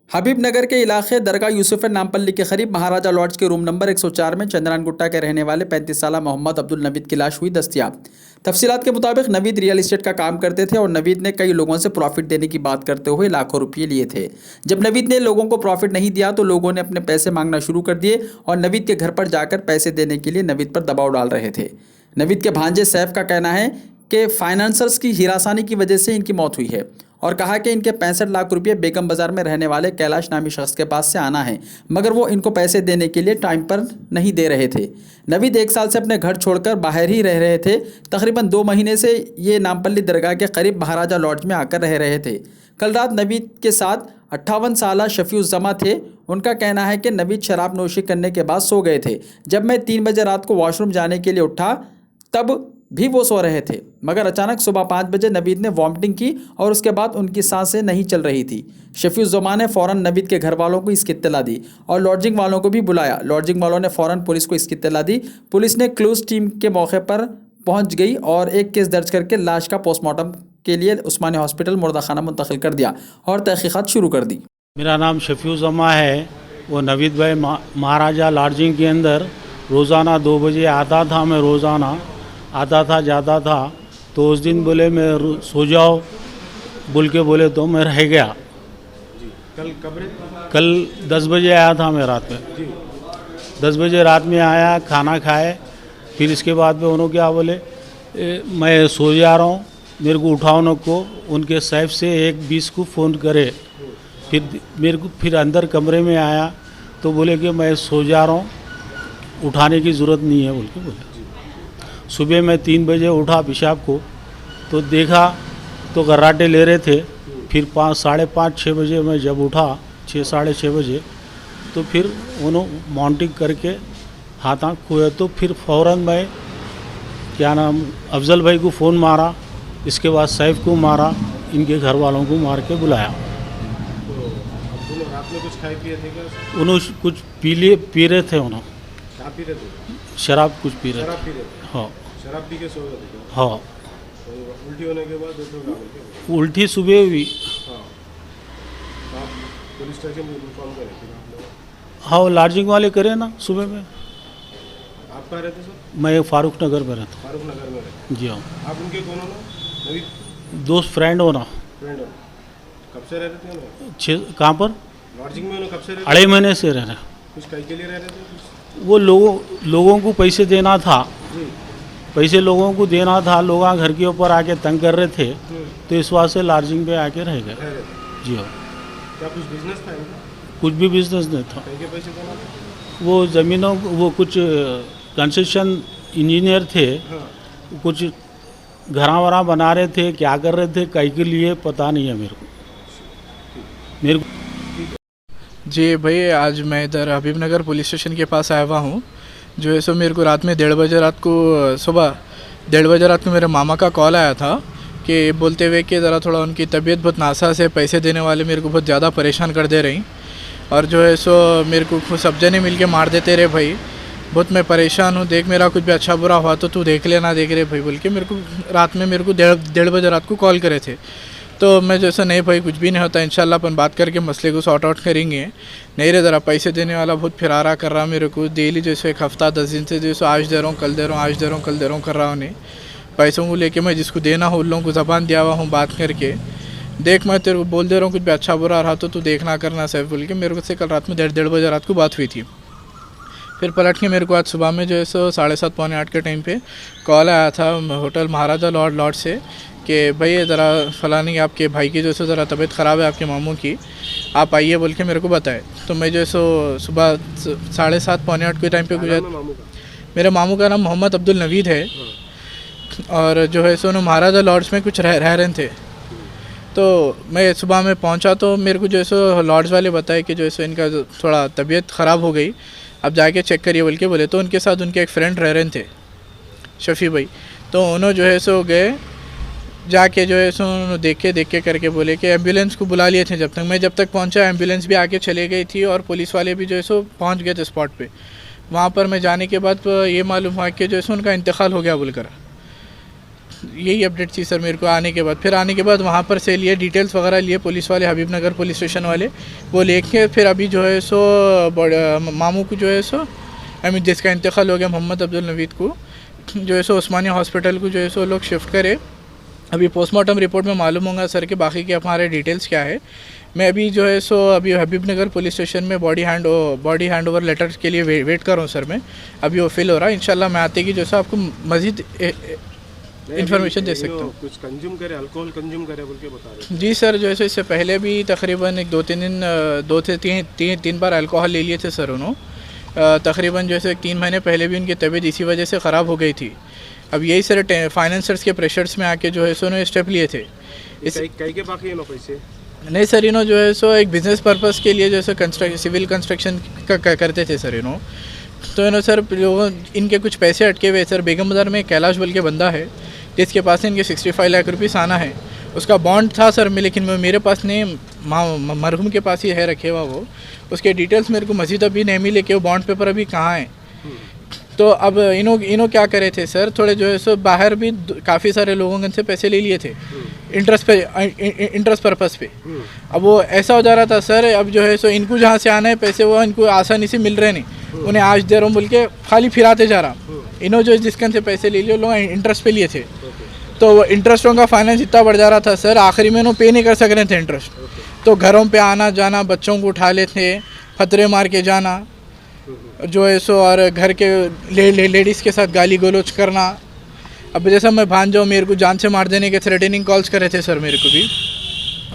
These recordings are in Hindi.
हबीबनगर के इलाके दरगाह यूसुफ नामपल्ली के करीब महाराजा लॉज के रूम नंबर 104 में चंद्रान गुट्टा के रहने वाले 35 साल मोहम्मद अब्दुल नवीद की लाश हुई दस्तयाब। तफसीलात के मुताबिक नवीद रियल एस्टेट का काम करते थे और नवीद ने कई लोगों से प्रॉफिट देने की बात करते हुए लाखों रुपये लिए थे। जब नवीद ने लोगों को प्रॉफिट नहीं दिया तो लोगों ने अपने पैसे मांगना शुरू कर दिए और नवीद के घर पर जाकर पैसे देने के लिए नवीद पर दबाव डाल रहे थे। नवीद के भांजे सैफ का कहना है कि फाइनेंसर्स की हिरासानी की वजह से इनकी मौत हुई है और कहा कि इनके 65 लाख रुपए बेगम बाजार में रहने वाले कैलाश नामी शख्स के पास से आना है, मगर वो इनको पैसे देने के लिए टाइम पर नहीं दे रहे थे। नवीद 1 साल से अपने घर छोड़कर बाहर ही रह रहे थे। तकरीबन 2 महीने से ये नामपल्ली दरगाह के करीब महाराजा लॉज में आकर रह रहे थे। कल रात नवीद के साथ 58 साल शफीउज़्ज़मा थे। उनका कहना है कि नवीद शराब नोशी करने के बाद सो गए थे। जब मैं 3 बजे रात को वॉशरूम जाने के लिए उठा तब भी वो सो रहे थे, मगर अचानक सुबह 5 बजे नवीद ने वॉमिटिंग की और उसके बाद उनकी सांसें नहीं चल रही थी। शफीउज़्ज़मा ने फ़ौरन नवीद के घर वालों को इसकी इत्तला दी और लॉजिंग वालों को भी बुलाया। लॉजिंग वालों ने फ़ौरन पुलिस को इसकी इत्तला दी। पुलिस ने क्लूज़ टीम के मौके पर पहुंच गई और एक केस दर्ज करके लाश का पोस्टमार्टम के लिए उस्मानी हॉस्पिटल मुर्दाखाना मुंतकिल कर दिया और तहकीक़ात शुरू कर दी। मेरा नाम शफीउज़्ज़मा है। वो नवीद भाई महाराजा लॉजिंग के अंदर रोज़ाना 2 बजे आता था। मैं रोज़ाना आता था जाता था, तो उस दिन बोले मैं सो जाओ बोल के बोले तो मैं रह गया। कल 10 बजे आया था मैं रात में। 10 बजे रात में आया, खाना खाए, फिर इसके बाद में उन्होंने क्या बोले मैं सो जा रहा हूँ, मेरे को उठाओ न को। उनके साइड से 1:20 को फ़ोन करे। फिर मेरे को फिर अंदर कमरे में आया तो बोले कि मैं सो जा रहा हूँ, उठाने की ज़रूरत नहीं है बोल के बोले। सुबह मैं 3 बजे उठा पेशाब को तो देखा तो गर्राटे ले रहे थे। फिर 5, साढ़े 5, 6 बजे मैं जब उठा, 6, साढ़े 6 बजे, तो फिर उन्होंने माउंटिंग करके हाथ आँख खोए। तो फिर फ़ौरन मैं क्या नाम अफजल भाई को फ़ोन मारा, इसके बाद सैफ को मारा, इनके घर वालों को मार के बुलाया। रात में कुछ खाए पिए थे क्या? उन्होंने कुछ पी रहे थे। उन्होंने क्या पी रहे थे? शराब कुछ पी रहे थे। हाँ, शराब पी के सो गए थे? हाँ। तो उल्टी होने के बाद उल्टी सुबह हुई। हाँ, आप पुलिस स्टेशन में इन्फॉर्म करें फिर आप लोग? हाँ, वो लॉजिंग वाले करे ना सुबह में। आप कहाँ रहते सर? मैं फारूक नगर में रहता फारूक नगर में रहते? जी हाँ। आप उनके कौन हो ना? नवीद दोस्त फ्रेंड हो ना। फ्रेंड हो? कब से रह रहे थे ना? 6 कहाँ पर? लॉजिंग में उन्हें कब से रह रहे? 2.5 महीने से रह रहे। कुछ कहीं के लिए रह रहे थे? वो लोगों को पैसे देना था। जी। पैसे लोगों को देना था, लोग घर के ऊपर आके तंग कर रहे थे, तो इस वास्ते लॉजिंग पे आके रह गए। जी हाँ। क्या कुछ बिजनेस था इनका? कुछ भी बिजनेस नहीं था। कहीं के पैसे देना था? वो ज़मीनों वो कुछ कंस्ट्रक्शन इंजीनियर थे। हाँ। कुछ घरा वरा बना रहे थे, क्या कर रहे थे, कहीं के लिए पता नहीं है मेरे को। जी भाई, आज मैं इधर हबीबनगर पुलिस स्टेशन के पास आया हुआ हूँ। जो है सो मेरे को रात में 1:30 बजे रात को सुबह 1:30 बजे रात को मेरे मामा का कॉल आया था कि बोलते हुए कि ज़रा थोड़ा उनकी तबीयत बहुत नासाज है, पैसे देने वाले मेरे को बहुत ज़्यादा परेशान कर दे रही और जो है सो मेरे को सब जने मिल के मार देते रहे भाई, बहुत मैं परेशान हूँ, देख मेरा कुछ भी अच्छा बुरा हुआ तो तू देख लेना, देख रहे भाई बोल के मेरे को रात में 1:30 बजे रात को कॉल करे थे। तो मैं जैसे नहीं भाई कुछ भी नहीं होता, इंशाल्लाह अपन बात करके मसले को सॉर्ट आउट करेंगे। नहीं रे, ज़रा पैसे देने वाला बहुत फिरारा कर रहा मेरे को, डेली जैसे 1 हफ्ता 10 दिन से जैसे आज दे रहा हूँ, कल दे रहा हूँ, आज दे रहा हूँ, कल दे रहा हूँ कर रहा हूँ। नहीं पैसों को लेके मैं जिसको देना हो उन लोगों को ज़बान दिया हुआ हूँ बात करके, देख मैं तेरे को बोल दे रहा हूँ कुछ भी अच्छा बुरा रहा तो तू देखना करना सैफ बोल के मेरे को से कल रात में 1:30 बजे रात को बात हुई थी। फिर पलट के मेरे को आज सुबह में जो है सो 7:30 पौने 8 के टाइम पे कॉल आया था होटल महाराजा लॉज से कि भाई ज़रा फलानी आपके भाई की जो है ज़रा तबीयत ख़राब है आपके मामू की, आप आइए बोल के मेरे को बताए। तो मैं जो है सो सुबह 7:30 पौने 8 के टाइम पे मेरे मामू का नाम मोहम्मद अब्दुल नवीद है और जो है सो महाराजा लॉज में कुछ रह रहे थे। तो मैं सुबह में पहुंचा तो मेरे को जो है सो लॉज वाले बताए कि जो है सो इनका थोड़ा तबीयत ख़राब हो गई, अब जाके चेक करिए बोल के बोले। तो उनके साथ उनके एक फ्रेंड रह रहे थे शफ़ी भाई, तो उन्होंने जो है सो गए जाके जो है सो देख के करके बोले कि एम्बुलेंस को बुला लिए थे। जब तक पहुंचा एम्बुलेंस भी आके चले गई थी और पुलिस वाले भी जो है सो पहुंच गए थे स्पॉट पे। वहाँ पर मैं जाने के बाद ये मालूम हुआ कि जो है सो उनका इंतकाल हो गया बोलकर। यही अपडेट थी सर मेरे को आने के बाद। फिर आने के बाद वहाँ पर से लिए डिटेल्स वगैरह लिए पुलिस वाले, हबीब नगर पुलिस स्टेशन वाले, वो लेके फिर अभी जो है सो मामू को जो है सो जिसका इंतकाल हो गया मोहम्मद अब्दुल नवीद को जो है सो उस्मानिया हॉस्पिटल को जो है सो लोग शिफ्ट करे। अभी पोस्टमार्टम रिपोर्ट में मालूम होगा सर कि बाकी के हमारे डिटेल्स क्या है। मैं अभी जो है सो अभी हबीब नगर पुलिस स्टेशन में बॉडी हैंड ओवर लेटर के लिए वेट कर रहा हूँ सर मैं। अभी वो फिल हो रहा है, इंशाल्लाह मैं आते कि जो है सो आपको मज़ीद इन्फॉर्मेशन दे सकता हूँ। कुछ कंज्यूम करे, अल्कोहल कंज्यूम करे बोल के बता रहे जी सर, जो है सो इससे पहले भी तकरीबन एक 2 से 3 बार अल्कोहल ले लिए थे सर उन्होंने। तकरीबन जो है सो 3 महीने पहले भी उनकी तबीयत इसी वजह से ख़राब हो गई थी। अब यही सर फाइनेंसर्स के प्रेशर्स में आके जो है सो उन्होंने स्टेप लिए थे। कई के बाकी है ना पैसे? नहीं सर, इन्हों जो है सो एक बिज़नेस पर्पस के लिए जो है सो सिविल कंस्ट्रक्शन का करते थे सर इन्हों। तो इन्हों सर लोगों इनके कुछ पैसे अटके हुए सर। बेगम बाज़ार में कैलाश बोल के बंदा है जिसके पास इनके 65 लाख रुपये आना है। उसका बॉन्ड था सर में, लेकिन मेरे पास नहीं, मरहूम के पास ही है रखे हुआ वो। उसके डिटेल्स मेरे को मज़ीद अभी नहीं मिले कि वो बॉन्ड पेपर अभी कहाँ है। तो अब इन्हों क्या करे थे सर, थोड़े जो है सो बाहर भी काफ़ी सारे लोगों से पैसे ले लिए थे इंटरेस्ट पर्पस पे। अब वो ऐसा हो जा रहा था सर, अब जो है सो इनको जहाँ से आना है पैसे वो इनको आसानी से मिल रहे नहीं। उन्हें आज दे रहा हूँ बोल के खाली फिराते जा रहा। इन्हों जो जिसकन से पैसे ले लिए लोग इंटरेस्ट पे लिए थे, तो वो इंटरेस्टों का फाइनेंस इतना बढ़ जा रहा था सर, आखिरी में इन्हों पे नहीं कर सक रहे थे इंटरेस्ट। तो घरों पे आना जाना, बच्चों को उठा लेते, फतरे मार के जाना जो है सो, और घर के लेडीज़ के साथ गाली गलौज करना। अब जैसा मैं भान जाऊँ, मेरे को जान से मार देने के थ्रेटनिंग कॉल्स करे थे सर मेरे को भी।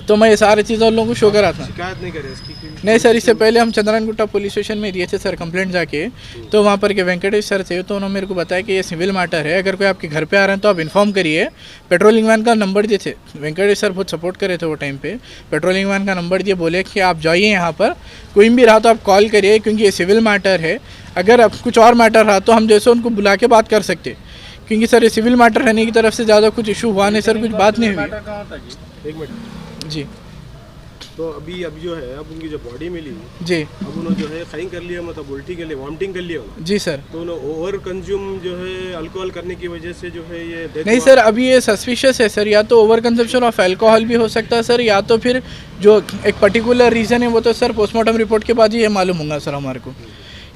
तो मैं ये सारी चीज़ें उन लोगों को शो करा था। शिकायत नहीं करे इसकी? नहीं सर, इससे पहले हम चंद्रन गुट्टा पुलिस स्टेशन में दिए थे सर कंप्लेंट जाके। तो वहाँ पर के वेंकटेश सर थे, तो उन्होंने मेरे को बताया कि ये सिविल मैटर है, अगर कोई आपके घर पे आ रहे हैं तो आप इन्फॉर्म करिए। पेट्रोलिंग वैन का नंबर दिए थे, वेंकटेश सर बहुत सपोर्ट करे थे वो टाइम पे। पेट्रोलिंग वैन का नंबर दिए, बोले कि आप जाइए यहाँ पर, कोई भी रहा तो आप कॉल करिए, क्योंकि ये सिविल मैटर है। अगर अब कुछ और मैटर रहा तो हम जैसे उनको बुला के बात कर सकते, क्योंकि सर ये सिविल मैटर रहने की तरफ से ज़्यादा कुछ इशू हुआ नहीं सर, कुछ बात नहीं हुई। एक मिनट जी। तो अभी जो है, अब उनकी जो बॉडी मिली जी, अब उन्होंने जो है खाई कर लिया, मतलब उल्टी कर लिया, वॉमिटिंग कर लिया उन्होंने। जी सर। तो उन्होंने ओवर कंज्यूम जो है अल्कोहल करने की वजह से जो है ये death नहीं हुआ। सर, अभी ये सस्पिशियस है सर, या तो ओवर कंजप्शन ऑफ अल्कोहल भी हो सकता है सर, या तो फिर जो एक पर्टिकुलर रीज़न है वो तो सर पोस्टमार्टम रिपोर्ट के बाद ही ये मालूम होगा सर हमारे को।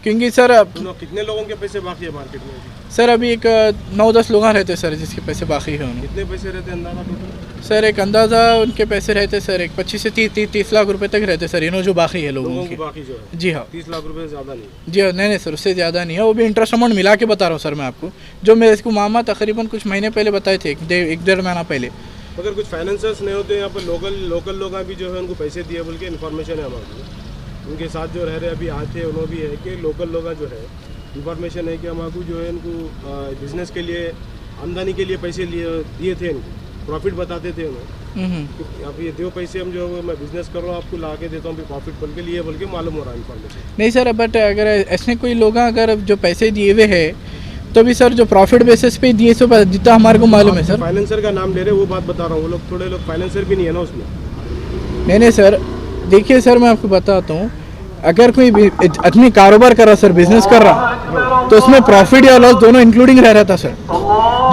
क्योंकि सर कितने लोगों के पैसे बाकी है मार्केट में अभी? सर अभी एक 9-10 लोग रहते सर जिसके पैसे बाकी है उन्हें। कितने पैसे रहते हैं अंदाजा टोटल? सर एक अंदाज़ा उनके पैसे रहते सर एक 25 से 30 लाख रुपए तक रहते सर, इन्हों जो बाकी है लोगों लोगों के। को बाकी जो है जी हाँ। 30 लाख रुपए से ज़्यादा नहीं? जी हाँ, नहीं सर, उससे ज़्यादा नहीं है। वो भी इंटरेस्ट अमाउंट मिला के बता रहा हूँ सर मैं आपको, जो मेरे इसको मामा तकरीबन कुछ महीने पहले बताए थे, 1-1.5 महीना पहले। अगर कुछ फाइनेंसर्स नहीं होते यहाँ पर, लोकल लोग भी जो है उनको पैसे दिए बोल के इन्फॉर्मेशन है हमारे उनके साथ जो रह रहे अभी आए थे, उन्होंने भी है कि लोकल लोग जो है इन्फॉर्मेशन है कि हमारे जो है इनको बिजनेस के लिए, आमदनी के लिए पैसे दिए थे, इनको प्रॉफिट बताते थे उन्होंने। अब ये दो पैसे हम जो मैं बिजनेस कर रहा हूँ आपको ला के देता हूँ, प्रॉफिट बोल के लिए बोल के मालूम हो रहा है इन्फॉर्मेशन। नहीं सर, बट अगर ऐसे कोई लोग अगर जो पैसे दिए हुए हैं तो भी सर जो प्रॉफिट बेसिस पे दिए सो जितना हमारे को मालूम है सर। फाइनेंसर का नाम ले रहे वो बात बता रहा हूँ, वो लोग थोड़े लोग फाइनेंसर भी नहीं है ना उसमें। नहीं सर, देखिए सर मैं आपको बताता हूँ, अगर कोई आदमी कारोबार कर रहा सर, बिजनेस कर रहा, तो उसमें प्रॉफिट या लॉस दोनों इंक्लूडिंग रह रहा था सर।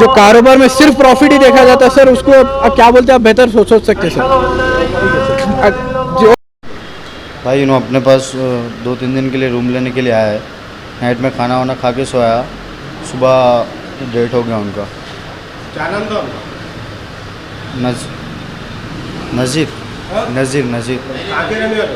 जो कारोबार में सिर्फ प्रॉफिट ही देखा जाता सर, उसको अब क्या बोलते हैं, आप बेहतर सोच सकते सर। जो भाई इन्होंने अपने पास 2-3 दिन के लिए रूम लेने के लिए आया है। नाइट में खाना वाना खा के सोया, सुबह डेट हो गया उनका। क्या नाम था उनका? नज़ीर नज़ीर कहाँ के रहने वाले?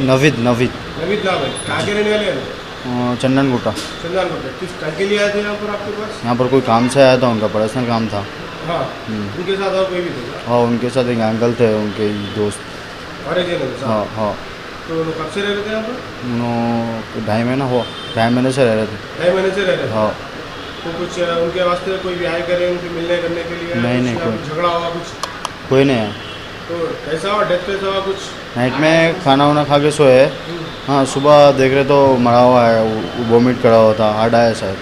नवीद नाम है। कहाँ के रहने वाले हैं? चंदन गुट्टा। चंदन गुट्टा। किस काम के लिए आए थे यहाँ पर आपके पास? यहाँ पर कोई काम से आया था, उनका पर्सनल काम था। हाँ। उनके साथ और कोई भी था? हाँ, उनके साथ एक अंकल थे, उनके दोस्त। और एक जने साथ? हाँ हाँ। तो उन्होंने कब से रह रहे थे यहाँ पर? उन्होंने 2.5 महीना हुआ, 2.5 महीने से रह रहे थे। 2.5 महीने से रह रहे थे? हाँ। तो कुछ उनके वास्ते कोई भी आए करे उनके मिलने करने के लिए? नहीं, कुछ झगड़ा हुआ कुछ? कोई नहीं है। तो कैसा हुआ, डेथ कैसा हुआ कुछ? नाइट में खाना वाना खा के सोए। हाँ, सुबह देख रहे तो मरा हुआ है, वोमिट करा हुआ था, हार्ड आया शायद।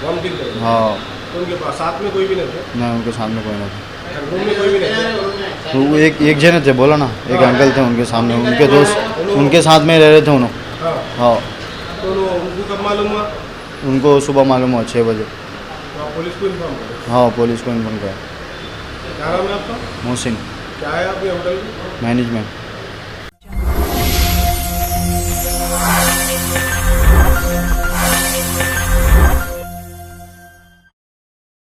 वॉमिटिंग कर? हाँ। तो उनके पास साथ में कोई भी नहीं थे? नहीं, उनके सामने कोई नहीं था। रूम में कोई भी नहीं थे? तो वो एक जने थे, बोला ना, एक अंकल थे उनके सामने, उनके दोस्त उनके साथ में रह रहे थे उन्होंने। हाँ। हाँ। तो उनको कब मालूम हुआ? उनको सुबह मालूम हुआ 6 बजे। तो आप पुलिस को इन्फॉर्म करें? हाँ, पुलिस को इन्फॉर्म किया। क्या नाम है आपका? मोहसिन क्या है आपके होटल में? मैनेजमेंट।